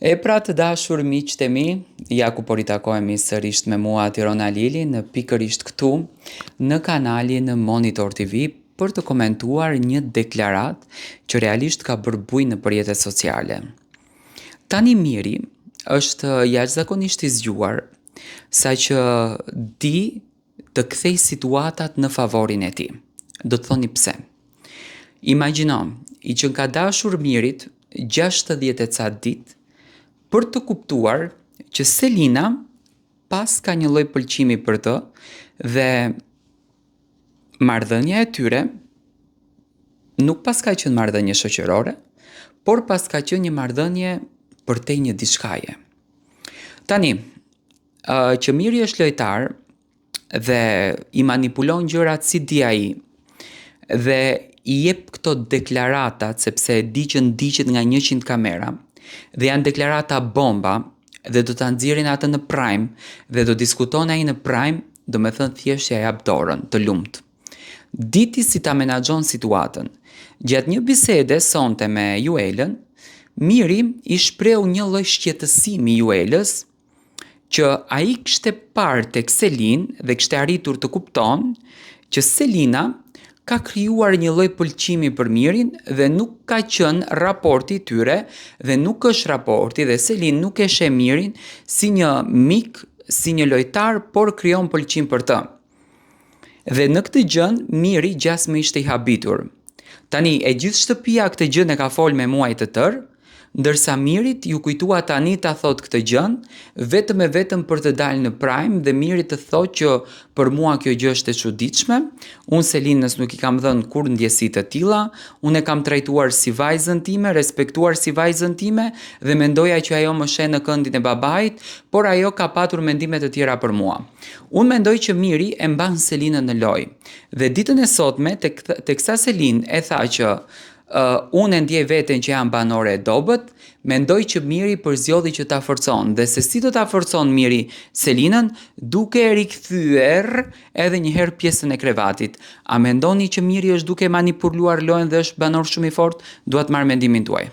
E pra të dashur miqtë e mi, ja ku po ritakohemi sërish me mua Tirona Lili në pikërisht këtu në kanalin Monitor TV për të komentuar një deklarat që realisht ka bërë bujë në rrjetet sociale. Tani Miri është jashtëzakonisht i zgjuar saqë di të kthej situatat në favorin e tij. Do të thoni pse. Imagjino, i që ka dashur Mirit 60 e ca ditë për të kuptuar që Selina pas ka një lloj pëlqimi për të dhe marrëdhënia e tyre nuk pas ka qenë marrëdhënie shoqërore, por pas ka qenë një marrëdhënie përtej një diçkaje. Tani, që Miri është lojtar dhe i manipulon gjërat si di ai dhe i jep këto deklaratat sepse di që ndiqet nga 100 kamera dhe janë deklarata bomba dhe do ta nxjerrin atë në Prime dhe do diskuton ai në Prime, do me thënë thjesht ja jap dorën të lumt. Diti si ta menaxhon situatën. Gjatë një bisede sonte me Juelën, Miri i shpreu një lloj shqetësimi Juelës që ai kishte parë tek Selin dhe kishte arritur të kupton që Selina ka krijuar një lloj pëlqimi për Mirin dhe nuk ka qenë raporti i tyre dhe nuk është raporti dhe Selin nuk e sheh Mirin si një mik, si një lojtar, por krijon pëlqim për të. Dhe në këtë gjë Miri gjas më ishte i habitur. Tani e gjithë shtëpia këtë gjë e ka folë me muaj të tërë, ndërsa Mirit ju kujtua tani ta thot këtë gjën vetëm e vetëm për të dalë në Prime dhe Miri të thot që për mua kjo gjë është e çuditshme, unë Selinës nuk i kam dhënë kur ndjesi të tilla, unë e kam trajtuar si vajzën time, respektuar si vajzën time dhe mendoja që ajo më sheh në këndin e babait, por ajo ka patur mendime të tjera për mua. Unë mendoj që Miri e mban Selinën në lojë. Dhe ditën e sotme teksa Selin e tha që unë e ndjej veten që jam banore e dobët, mendoj që Miri përzjodhi që ta forcon dhe se si do ta forcon Miri Selinën duke e rikthyer edhe një herë pjesën e krevatit. A mendoni që Miri është duke manipuluar lojën dhe është banor shumë i fortë? Dua të marr mendimin tuaj.